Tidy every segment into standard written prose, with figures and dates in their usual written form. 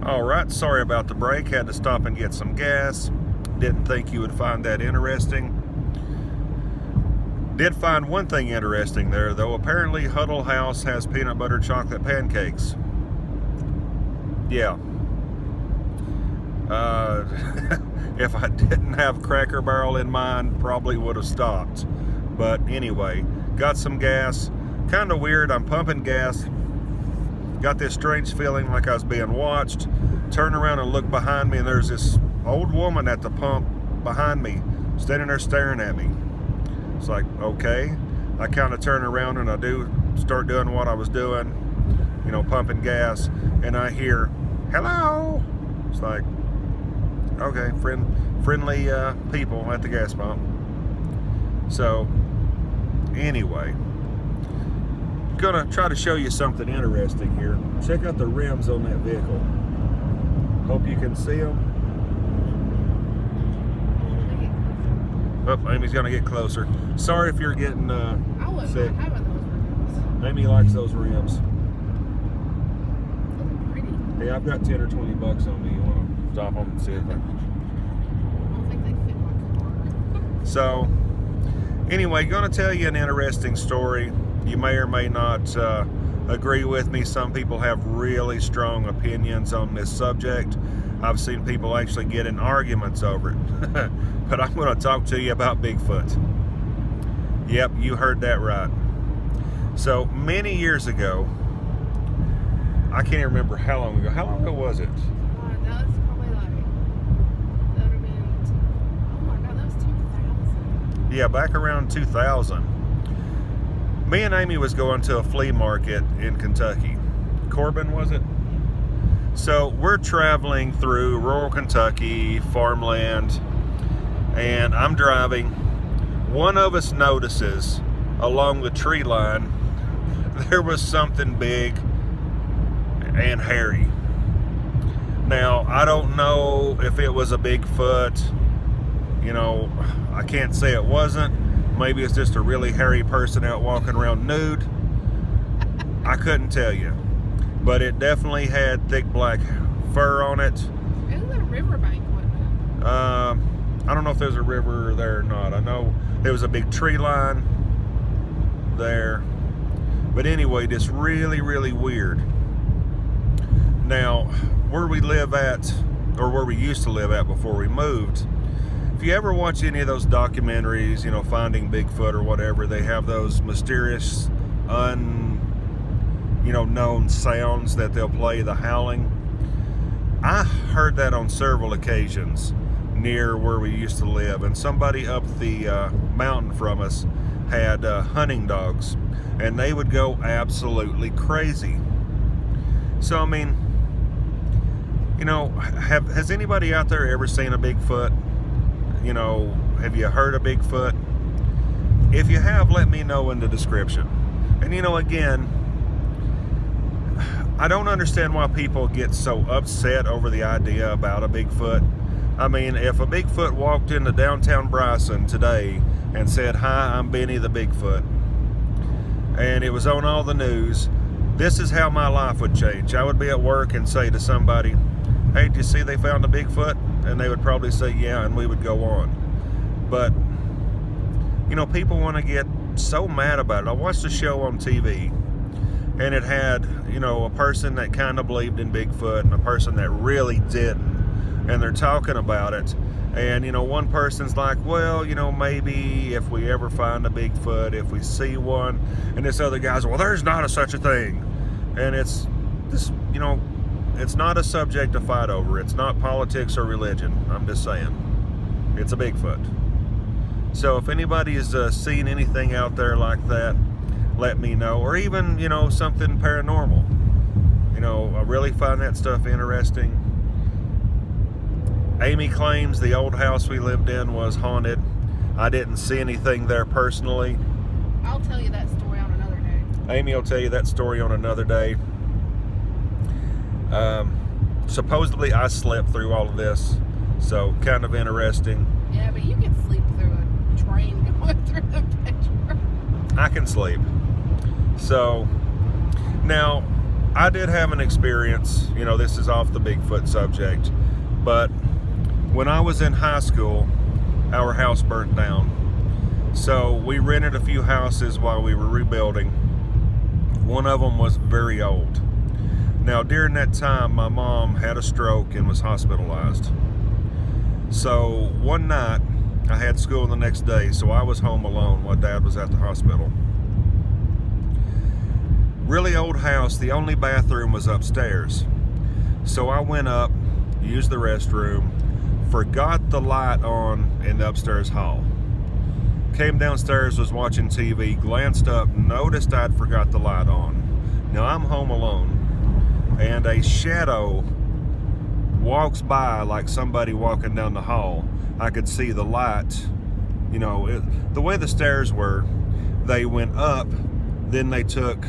All right, sorry about the break. Had to stop and get some gas. Didn't think you would find that interesting. Did find one thing interesting there, though. Apparently, Huddle House has peanut butter chocolate pancakes. Yeah. If I didn't have Cracker Barrel in mind, probably would have stopped. But anyway, got some gas. Kind of weird. I'm pumping gas. Got this strange feeling like I was being watched. Turn around and look behind me, and there's this old woman at the pump behind me, standing there staring at me. It's like, okay. I kind of turn around and I do start doing what I was doing, pumping gas, and I hear, hello. It's like, okay, friendly people at the gas pump. So, anyway, gonna try to show you something interesting here. Check out the rims on that vehicle. Hope you can see them. Oh, Amy's gonna get closer. Sorry if you're getting sick. Amy likes those rims. Hey, I've got 10 or 20 bucks on me. You want to stop them and see if I don't think they fit my car. So, anyway, gonna tell you an interesting story. You may or may not agree with me. Some people have really strong opinions on this subject. I've seen people actually get in arguments over it. But I'm going to talk to you about Bigfoot. Yep, you heard that right. So, many years ago, I can't even remember how long ago. How long ago was it? That was probably that would have been, oh my God, that was 2000. Yeah, back around 2000. Me and Amy was going to a flea market in Kentucky. Corbin, was it? So we're traveling through rural Kentucky, farmland, and I'm driving. One of us notices along the tree line there was something big and hairy. Now, I don't know if it was a Bigfoot. I can't say it wasn't. Maybe it's just a really hairy person out walking around nude. I couldn't tell you. But it definitely had thick black fur on it. Isn't that a riverbank, wasn't it? I don't know if there's a river there or not. I know there was a big tree line there. But anyway, just really, really weird. Now, where we live at, or where we used to live at before we moved, if you ever watch any of those documentaries, Finding Bigfoot or whatever, they have those mysterious, known sounds that they'll play, the howling. I heard that on several occasions near where we used to live, and somebody up the mountain from us had hunting dogs, and they would go absolutely crazy. So, I mean, has anybody out there ever seen a Bigfoot? Have you heard of Bigfoot? If you have, let me know in the description. And again, I don't understand why people get so upset over the idea about a Bigfoot. I mean, if a Bigfoot walked into downtown Bryson today and said, "Hi, I'm Benny the Bigfoot," and it was on all the news, this is how my life would change. I would be at work and say to somebody, "Hey, do you see they found a Bigfoot?" And they would probably say, "Yeah," and we would go on. But, people want to get so mad about it. I watched a show on TV, and it had, a person that kind of believed in Bigfoot and a person that really didn't. And they're talking about it. And, one person's like, well, maybe if we ever find a Bigfoot, if we see one. And this other guy's, well, there's not such a thing. And it's this, it's not a subject to fight over. It's not politics or religion. I'm just saying. It's a Bigfoot. So if anybody has seen anything out there like that, let me know. Or even, something paranormal. I really find that stuff interesting. Amy claims the old house we lived in was haunted. I didn't see anything there personally. I'll tell you that story on another day. Amy will tell you that story on another day. Supposedly I slept through all of this, so kind of interesting. Yeah, but you can sleep through a train going through the picture. I can sleep. So, now, I did have an experience. You know, this is off the Bigfoot subject, but when I was in high school, our house burnt down. So we rented a few houses while we were rebuilding. One of them was very old. Now, during that time, my mom had a stroke and was hospitalized. So one night, I had school the next day, so I was home alone while Dad was at the hospital. Really old house, the only bathroom was upstairs. So I went up, used the restroom, forgot the light on in the upstairs hall. Came downstairs, was watching TV, glanced up, noticed I'd forgot the light on. Now I'm home alone, and a shadow walks by like somebody walking down the hall. I could see the light. You know, the way the stairs were, they went up, then they took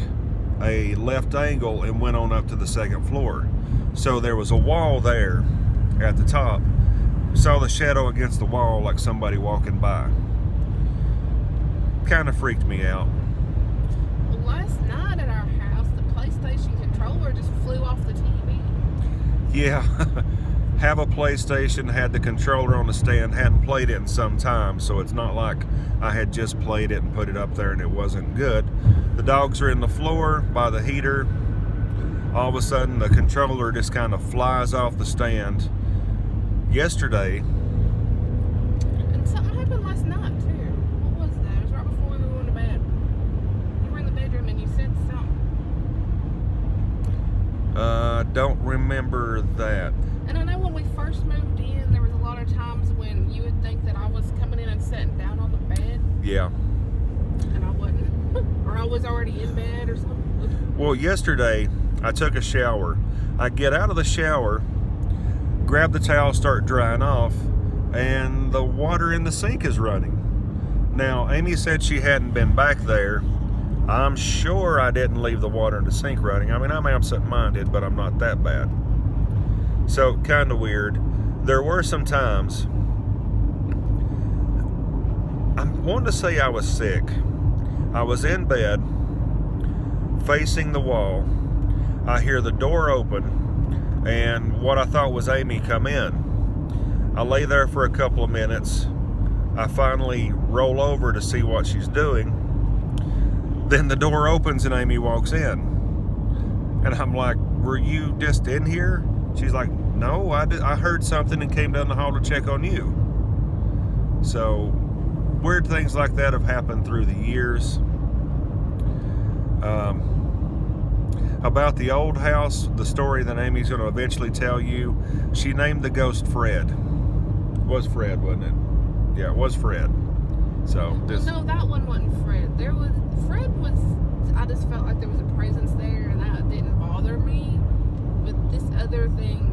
a left angle and went on up to the second floor. So there was a wall there at the top. Saw the shadow against the wall like somebody walking by. Kind of freaked me out. Well, last night at our house, the PlayStation controller just flew off the TV. Yeah, have a PlayStation, had the controller on the stand, hadn't played it in some time, so it's not like I had just played it and put it up there and it wasn't good. The dogs are in the floor by the heater. All of a sudden, the controller just kind of flies off the stand. Yesterday, And something happened last night, too. What was that? It was right before we were going to bed. You were in the bedroom and you said something. don't remember that. And I know when we first moved in, there was a lot of times when you would think that I was coming in and sitting down on the bed. Yeah. And I wasn't. Or I was already in bed or something. Well, yesterday, I took a shower. I get out of the shower, grab the towel, start drying off, and the water in the sink is running. Now, Amy said she hadn't been back there. I'm sure I didn't leave the water in the sink running. I mean, I'm absent-minded, but I'm not that bad. So, kind of weird. There were some times, I wanted to say I was sick. I was in bed, facing the wall. I hear the door open, and what I thought was Amy come in. I lay there for a couple of minutes. I finally roll over to see what she's doing. Then the door opens and Amy walks in. And I'm like, were you just in here? She's like, no, I heard something and came down the hall to check on you. So, weird things like that have happened through the years. About the old house, the story that Amy's going to eventually tell you, she named the ghost Fred. It was Fred, wasn't it? Yeah, it was Fred. So this. Well, no, that one wasn't Fred. Fred was. I just felt like there was a presence there, and that didn't bother me. But this other thing,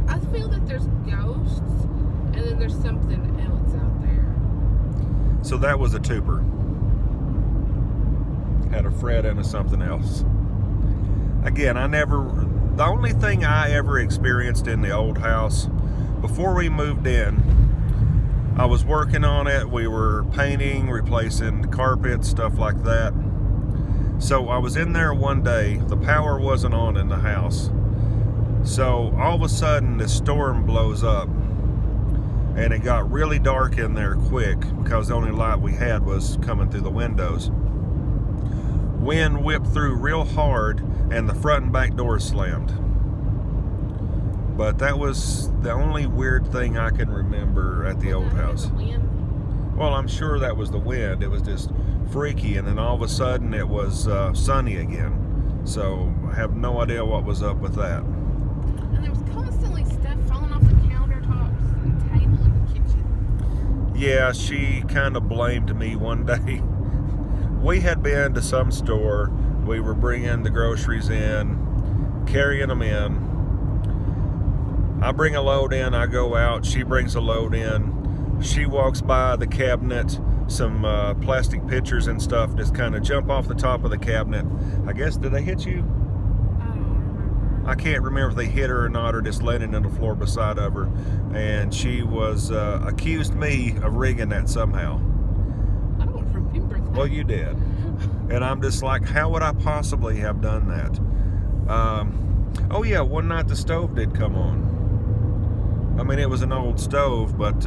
I feel that there's ghosts, and then there's something else out there. So that was a twoper. Had a Fred and a something else. Again, the only thing I ever experienced in the old house, before we moved in, I was working on it. We were painting, replacing the carpet, stuff like that. So I was in there one day. The power wasn't on in the house. So all of a sudden, this storm blows up. And it got really dark in there quick because the only light we had was coming through the windows. Wind whipped through real hard and the front and back doors slammed. But that was the only weird thing I can remember at the old house. Well, I'm sure that was the wind. It was just freaky, and then all of a sudden it was sunny again. So I have no idea what was up with that. And there was constantly stuff falling off the countertops and table in the kitchen. Yeah, she kind of blamed me one day. We had been to some store. We were bringing the groceries in, carrying them in. I bring a load in, I go out, she brings a load in. She walks by the cabinet, some plastic pitchers and stuff just kind of jump off the top of the cabinet. I guess, did they hit you? I don't remember. I can't remember if they hit her or not, or just landed on the floor beside of her. And she was accused me of rigging that somehow. I don't remember that. Well, you did. And I'm just like, how would I possibly have done that? Oh yeah, one night the stove did come on. I mean, it was an old stove, but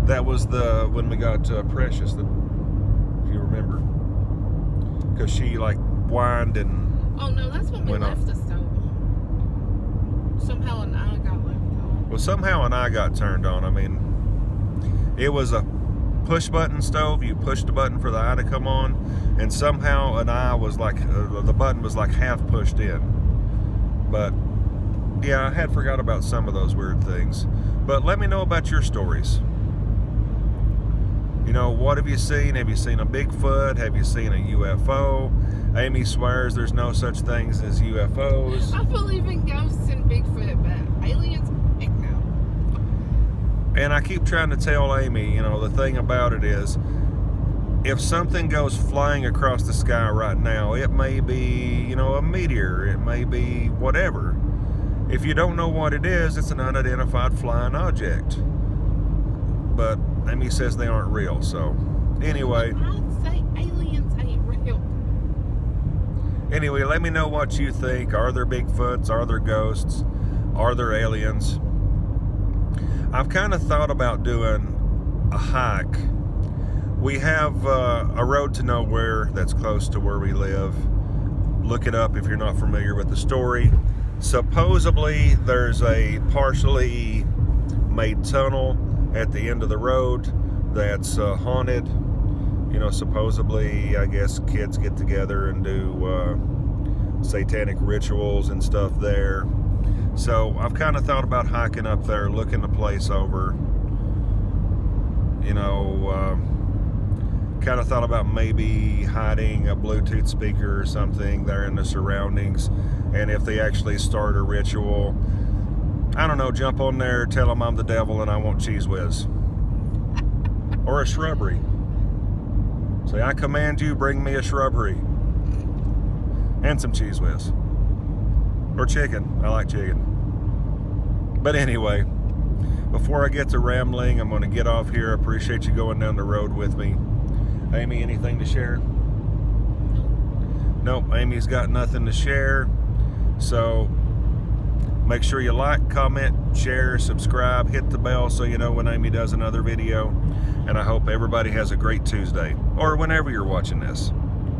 that was when we got Precious, if you remember, because she like whined and. Oh no, that's when we left the stove on. Somehow an eye got left on. Well, somehow an eye got turned on. I mean, it was a push button stove. You pushed the button for the eye to come on, and somehow an eye was like the button was like half pushed in. But yeah, I had forgot about some of those weird things. But let me know about your stories. You know, what have you seen? Have you seen a Bigfoot? Have you seen a UFO? Amy swears there's no such things as UFOs. I believe in ghosts and Bigfoot, but aliens, heck no. And I keep trying to tell Amy, you know, the thing about it is, if something goes flying across the sky right now, it may be, you know, a meteor, it may be whatever. If you don't know what it is, it's an unidentified flying object. But Amy says they aren't real, so anyway. I'd say aliens ain't real. Anyway, let me know what you think. Are there Bigfoots? Are there ghosts? Are there aliens? I've kind of thought about doing a hike. We have a road to nowhere that's close to where we live. Look it up if you're not familiar with the story. Supposedly, there's a partially made tunnel at the end of the road that's haunted. You know, supposedly, I guess kids get together and do satanic rituals and stuff there. So I've kind of thought about hiking up there, looking the place over. You know, kind of thought about maybe hiding a Bluetooth speaker or something there in the surroundings. And if they actually start a ritual, I don't know, jump on there, tell them I'm the devil and I want Cheese Whiz. Or a shrubbery. Say, I command you, bring me a shrubbery. And some Cheese Whiz. Or chicken. I like chicken. But anyway, before I get to rambling, I'm going to get off here. I appreciate you going down the road with me. Amy, anything to share? Nope, Amy's got nothing to share. So make sure you like, comment, share, subscribe, hit the bell so you know when Amy does another video. And I hope everybody has a great Tuesday, or whenever you're watching this.